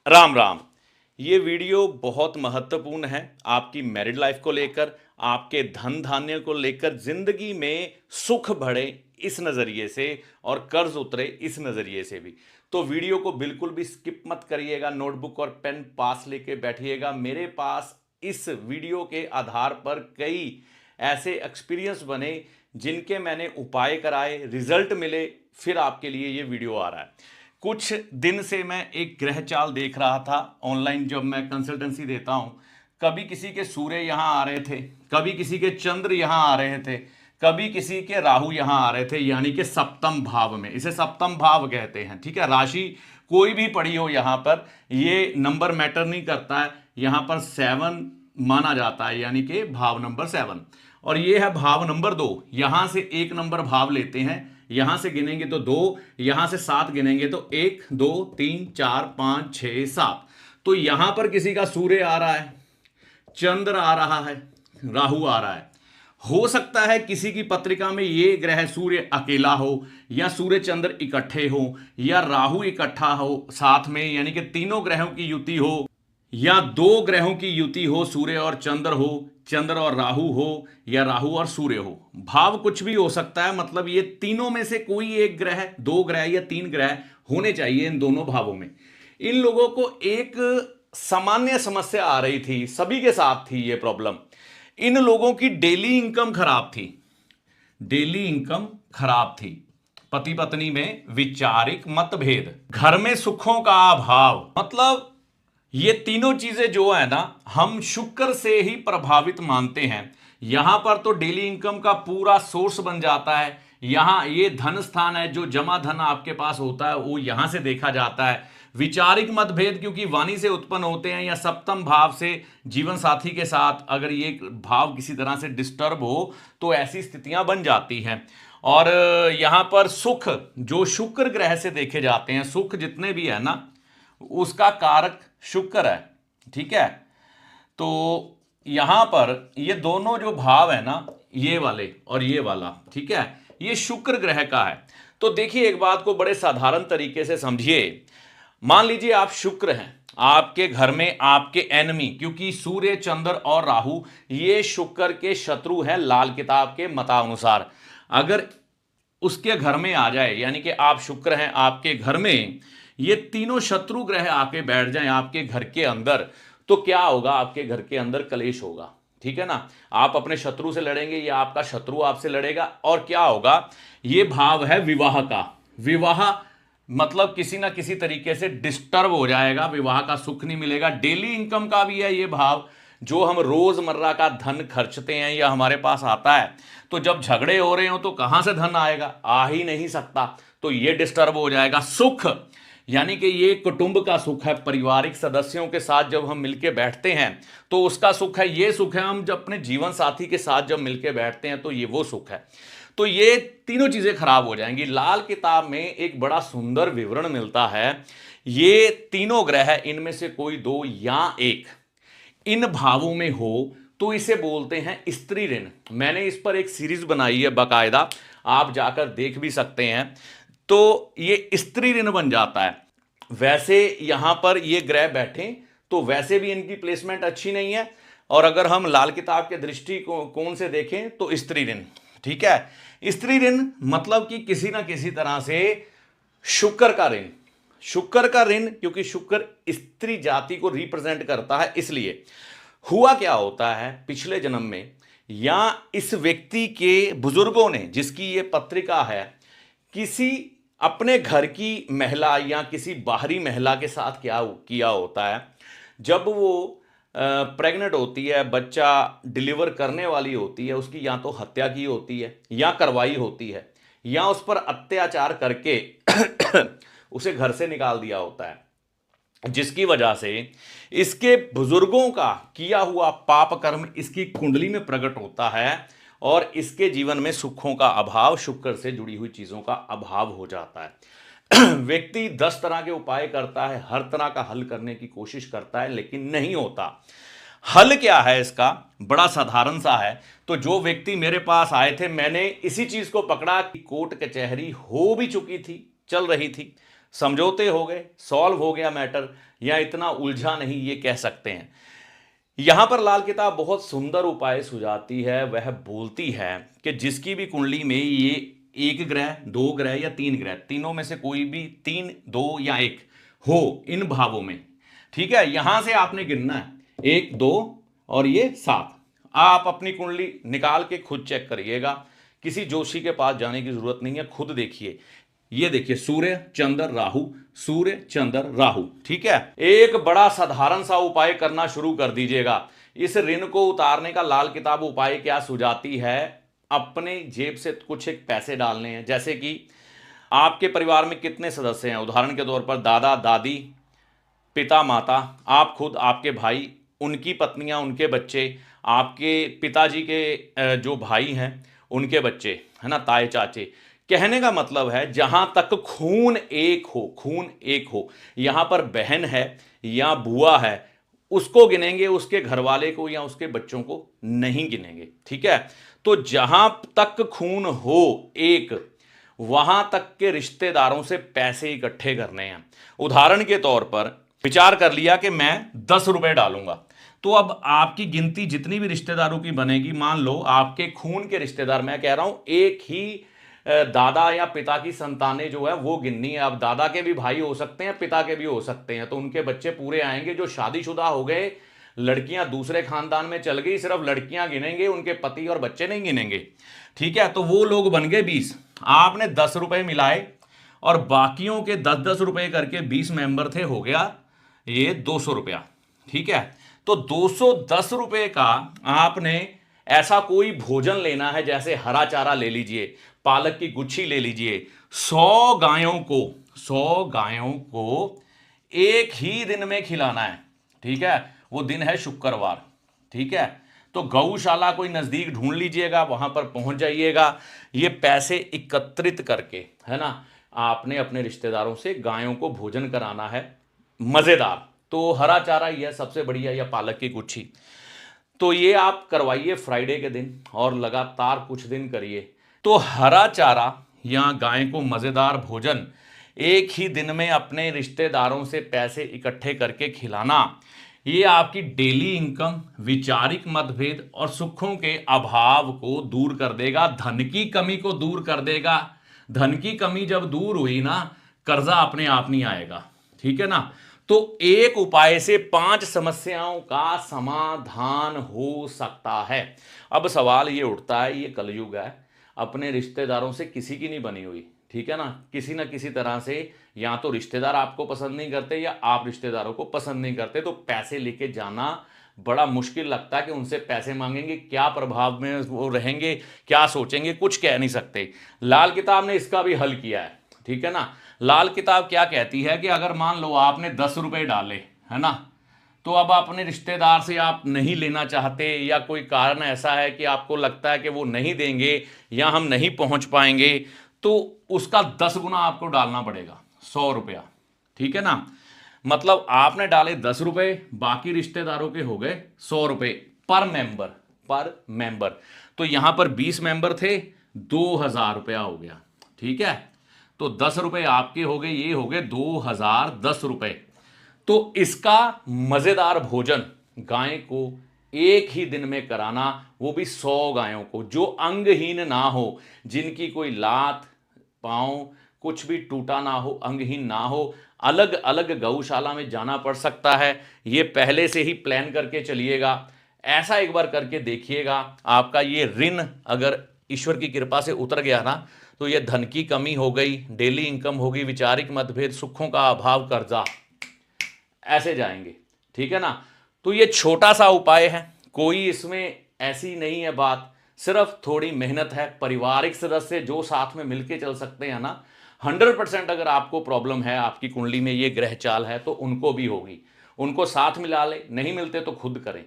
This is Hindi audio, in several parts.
राम राम। ये वीडियो बहुत महत्वपूर्ण है आपकी मैरिड लाइफ को लेकर, आपके धन धान्य को लेकर, जिंदगी में सुख बढ़े इस नज़रिए से और कर्ज उतरे इस नज़रिए से भी। तो वीडियो को बिल्कुल भी स्किप मत करिएगा, नोटबुक और पेन पास लेके बैठिएगा। मेरे पास इस वीडियो के आधार पर कई ऐसे एक्सपीरियंस बने जिनके मैंने उपाय कराए, रिजल्ट मिले, फिर आपके लिए ये वीडियो आ रहा है। कुछ दिन से मैं एक ग्रह चाल देख रहा था ऑनलाइन, जब मैं कंसल्टेंसी देता हूं। कभी किसी के सूर्य यहां आ रहे थे, कभी किसी के चंद्र यहां आ रहे थे, कभी किसी के राहु यहां आ रहे थे, यानी कि सप्तम भाव में। इसे सप्तम भाव कहते हैं, ठीक है। राशि कोई भी पड़ी हो यहां पर, ये नंबर मैटर नहीं करता है। यहां पर 7 माना जाता है, यानी कि भाव नंबर 7। और ये है भाव नंबर 2। यहां से एक नंबर भाव लेते हैं, यहां से गिनेंगे तो 2, यहां से 7 गिनेंगे तो 1 2 3 4 5 6 7। तो यहां पर किसी का सूर्य आ रहा है, चंद्र आ रहा है, राहु आ रहा है। हो सकता है किसी की पत्रिका में ये ग्रह सूर्य अकेला हो, या सूर्य चंद्र इकट्ठे हो, या राहु इकट्ठा हो साथ में, यानी कि तीनों ग्रहों की युति हो, या दो ग्रहों की युति हो, सूर्य और चंद्र हो, चंद्र और राहु हो, या राहु और सूर्य हो। भाव कुछ भी हो सकता है, मतलब ये तीनों में से कोई एक ग्रह, दो ग्रह या तीन ग्रह होने चाहिए इन दोनों भावों में। इन लोगों को एक सामान्य समस्या आ रही थी, सभी के साथ थी ये प्रॉब्लम। इन लोगों की डेली इनकम खराब थी, डेली इनकम खराब थी। पति पत्नी में वैचारिक मतभेद, घर में सुखों का अभाव, मतलब ये तीनों चीजें जो है ना, हम शुक्र से ही प्रभावित मानते हैं। यहां पर तो डेली इनकम का पूरा सोर्स बन जाता है। यहां ये धन स्थान है, जो जमा धन आपके पास होता है वो यहां से देखा जाता है। विचारिक मतभेद क्योंकि वाणी से उत्पन्न होते हैं, या सप्तम भाव से जीवन साथी के साथ अगर ये भाव किसी तरह से डिस्टर्ब हो तो ऐसी स्थितियां बन जाती हैं। और यहां पर सुख जो शुक्र ग्रह से देखे जाते हैं, सुख जितने भी है ना, उसका कारक शुक्र है, ठीक है। तो यहां पर ये दोनों जो भाव है ना, ये वाले और ये वाला, ठीक है, ये शुक्र ग्रह का है। तो देखिए, एक बात को बड़े साधारण तरीके से समझिए। मान लीजिए आप शुक्र हैं, आपके घर में आपके एनमी, क्योंकि सूर्य चंद्र और राहु ये शुक्र के शत्रु हैं लाल किताब के मतानुसार। अगर उसके घर में आ जाए, यानी कि आप शुक्र हैं, आपके घर में ये तीनों शत्रु ग्रह आके बैठ जाएं आपके घर के अंदर, तो क्या होगा? आपके घर के अंदर कलेश होगा, ठीक है ना। आप अपने शत्रु से लड़ेंगे या आपका शत्रु आपसे लड़ेगा। और क्या होगा? ये भाव है विवाह का। विवाह मतलब किसी ना किसी तरीके से डिस्टर्ब हो जाएगा, विवाह का सुख नहीं मिलेगा। डेली इनकम का भी है ये भाव, जो हम रोजमर्रा का धन खर्चते हैं या हमारे पास आता है। तो जब झगड़े हो रहे हो तो कहां से धन आएगा? आ ही नहीं सकता, तो ये डिस्टर्ब हो जाएगा। सुख यानी कि ये कुटुंब का सुख है, पारिवारिक सदस्यों के साथ जब हम मिलके बैठते हैं तो उसका सुख है। ये सुख है हम जब अपने जीवन साथी के साथ जब मिलके बैठते हैं तो ये वो सुख है। तो ये तीनों चीजें खराब हो जाएंगी। लाल किताब में एक बड़ा सुंदर विवरण मिलता है। ये तीनों ग्रह, इनमें से कोई दो या एक इन भावों में हो तो इसे बोलते हैं स्त्री ऋण। मैंने इस पर एक सीरीज बनाई है बाकायदा, आप जाकर देख भी सकते हैं। तो ये स्त्री ऋण बन जाता है। वैसे यहां पर ये ग्रह बैठे तो वैसे भी इनकी प्लेसमेंट अच्छी नहीं है, और अगर हम लाल किताब के दृष्टिकोण से देखें तो स्त्री ऋण, ठीक है। स्त्री ऋण मतलब कि किसी ना किसी तरह से शुक्र का ऋण। शुक्र का ऋण क्योंकि शुक्र स्त्री जाति को रिप्रेजेंट करता है, इसलिए हुआ क्या होता है पिछले जन्म में, या इस व्यक्ति के बुजुर्गों ने, जिसकी ये पत्रिका है, किसी अपने घर की महिला या किसी बाहरी महिला के साथ क्या किया होता है। जब वो प्रेग्नेंट होती है, बच्चा डिलीवर करने वाली होती है, उसकी या तो हत्या की होती है या करवाई होती है, या उस पर अत्याचार करके उसे घर से निकाल दिया होता है, जिसकी वजह से इसके बुजुर्गों का किया हुआ पाप कर्म इसकी कुंडली में प्रकट होता है, और इसके जीवन में सुखों का अभाव, शुक्र से जुड़ी हुई चीजों का अभाव हो जाता है। व्यक्ति 10 तरह के उपाय करता है, हर तरह का हल करने की कोशिश करता है, लेकिन नहीं होता। हल क्या है इसका? बड़ा साधारण सा है। तो जो व्यक्ति मेरे पास आए थे, मैंने इसी चीज को पकड़ा कि कोर्ट कचहरी हो भी चुकी थी, चल रही थी, समझौते हो गए, सॉल्व हो गया मैटर, या इतना उलझा नहीं, ये कह सकते हैं। यहां पर लाल किताब बहुत सुंदर उपाय सुझाती है। वह बोलती है कि जिसकी भी कुंडली में ये एक ग्रह, दो ग्रह या तीन ग्रह, तीनों में से कोई भी तीन, दो या एक हो इन भावों में, ठीक है, यहां से आपने गिनना है 1 2 और ये 7। आप अपनी कुंडली निकाल के खुद चेक करिएगा, किसी जोशी के पास जाने की जरूरत नहीं है, खुद देखिए। ये देखिए सूर्य चंद्र राहु, सूर्य चंद्र राहु, ठीक है। एक बड़ा साधारण सा उपाय करना शुरू कर दीजिएगा। इस ऋण को उतारने का लाल किताब उपाय क्या सुझाती है? अपने जेब से कुछ एक पैसे डालने हैं। जैसे कि आपके परिवार में कितने सदस्य हैं, उदाहरण के तौर पर दादा दादी, पिता माता, आप खुद, आपके भाई, उनकी पत्नियां, उनके बच्चे, आपके पिताजी के जो भाई हैं उनके बच्चे, है ना, ताए चाचे। कहने का मतलब है जहां तक खून एक हो, खून एक हो, यहां पर बहन है या बुआ है, उसको गिनेंगे, उसके घर वाले को या उसके बच्चों को नहीं गिनेंगे, ठीक है। तो जहां तक खून हो एक, वहां तक के रिश्तेदारों से पैसे इकट्ठे करने हैं। उदाहरण के तौर पर विचार कर लिया कि मैं 10 रुपए डालूंगा, तो अब आपकी गिनती जितनी भी रिश्तेदारों की बनेगी, मान लो आपके खून के रिश्तेदार, मैं कह रहा हूं एक ही दादा या पिता की संतानें जो है वो गिननी है। अब दादा के भी भाई हो सकते हैं, पिता के भी हो सकते हैं, तो उनके बच्चे पूरे आएंगे। जो शादीशुदा हो गए, लड़कियां दूसरे खानदान में चल गई, सिर्फ लड़कियां गिनेंगे, उनके पति और बच्चे नहीं गिनेंगे, ठीक है। तो वो लोग बन गए 20। आपने 10 रुपए मिलाए और बाकियों के 10-10 रुपए करके 20 मेंबर थे, हो गया ये 200 रुपया, ठीक है। तो 210 रुपए का आपने ऐसा कोई भोजन लेना है, जैसे हरा चारा ले लीजिए, पालक की गुच्छी ले लीजिए। 100 गायों को, 100 गायों को एक ही दिन में खिलाना है, ठीक है। वो दिन है शुक्रवार, ठीक है। तो गौशाला कोई नजदीक ढूंढ लीजिएगा, वहां पर पहुंच जाइएगा। ये पैसे एकत्रित करके, है ना, आपने अपने रिश्तेदारों से गायों को भोजन कराना है मजेदार। तो हरा चारा ही है सबसे बढ़िया, या पालक की गुच्छी। तो ये आप करवाइए फ्राइडे के दिन और लगातार कुछ दिन करिए। तो हरा चारा या गाय को मजेदार भोजन एक ही दिन में अपने रिश्तेदारों से पैसे इकट्ठे करके खिलाना, ये आपकी डेली इनकम, वैचारिक मतभेद और सुखों के अभाव को दूर कर देगा, धन की कमी को दूर कर देगा। धन की कमी जब दूर हुई ना, कर्जा अपने आप नहीं आएगा, ठीक है ना। तो एक उपाय से 5 समस्याओं का समाधान हो सकता है। अब सवाल ये उठता है, ये कलयुग है, अपने रिश्तेदारों से किसी की नहीं बनी हुई, ठीक है ना किसी तरह से या तो रिश्तेदार आपको पसंद नहीं करते या आप रिश्तेदारों को पसंद नहीं करते, तो पैसे लेके जाना बड़ा मुश्किल लगता है कि उनसे पैसे मांगेंगे, क्या प्रभाव में वो रहेंगे, क्या सोचेंगे, कुछ कह नहीं सकते। लाल किताब ने इसका भी हल किया है, ठीक है ना। लाल किताब क्या कहती है कि अगर मान लो आपने 10 रुपए डाले, है ना, तो अब अपने रिश्तेदार से आप नहीं लेना चाहते या कोई कारण ऐसा है कि आपको लगता है कि वो नहीं देंगे या हम नहीं पहुंच पाएंगे, तो उसका 10 गुना आपको डालना पड़ेगा, 100 रुपया, ठीक है ना। मतलब आपने डाले 10 रुपए, बाकी रिश्तेदारों के हो गए 100 रुपए पर मेंबर, पर मेंबर। तो यहां पर 20 मेंबर थे, 2000 रुपया हो गया, ठीक है। तो 10 रुपए आपके हो गए, ये हो गए 2010 रुपए। तो इसका मजेदार भोजन गाय को एक ही दिन में कराना, वो भी 100 गायों को, जो अंगहीन ना हो, जिनकी कोई लात पांव कुछ भी टूटा ना हो, अंगहीन ना हो। अलग अलग गौशाला में जाना पड़ सकता है, ये पहले से ही प्लान करके चलिएगा। ऐसा एक बार करके देखिएगा, आपका ये ऋण अगर ईश्वर की कृपा से उतर गया ना, तो ये धन की कमी हो गई, डेली इनकम होगी, वैचारिक मतभेद, सुखों का अभाव, कर्जा, ऐसे जाएंगे, ठीक है ना। तो ये छोटा सा उपाय है, कोई इसमें ऐसी नहीं है बात, सिर्फ थोड़ी मेहनत है। पारिवारिक सदस्य जो साथ में मिलके चल सकते हैं ना, 100% अगर आपको प्रॉब्लम है, आपकी कुंडली में ये ग्रह चाल है, तो उनको भी होगी, उनको साथ मिला ले, नहीं मिलते तो खुद करें,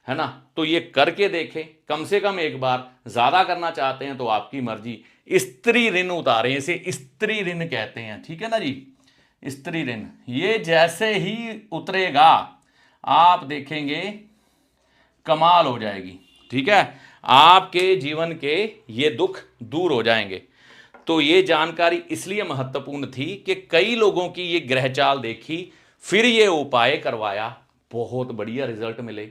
है ना। तो ये करके देखें कम से कम एक बार, ज्यादा करना चाहते हैं तो आपकी मर्जी। स्त्री ऋण उतारें, इसे स्त्री ऋण कहते हैं, ठीक है ना जी, स्त्री ऋण। ये जैसे ही उतरेगा आप देखेंगे कमाल हो जाएगी, ठीक है, आपके जीवन के ये दुख दूर हो जाएंगे। तो ये जानकारी इसलिए महत्वपूर्ण थी कि कई लोगों की ये ग्रह चाल देखी, फिर ये उपाय करवाया, बहुत बढ़िया रिजल्ट मिले।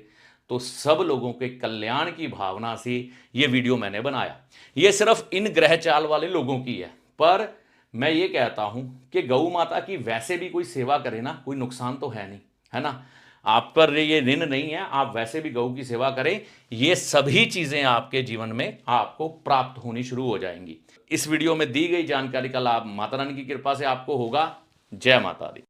तो सब लोगों के कल्याण की भावना से ये वीडियो मैंने बनाया। ये सिर्फ इन ग्रह चाल वाले लोगों की है, पर मैं ये कहता हूं कि गौ माता की वैसे भी कोई सेवा करे ना, कोई नुकसान तो है नहीं, है ना। आप पर ये ऋण नहीं है, आप वैसे भी गौ की सेवा करें, ये सभी चीजें आपके जीवन में आपको प्राप्त होनी शुरू हो जाएंगी। इस वीडियो में दी गई जानकारी का लाभ माता रानी की कृपा से आपको होगा। जय माता दी।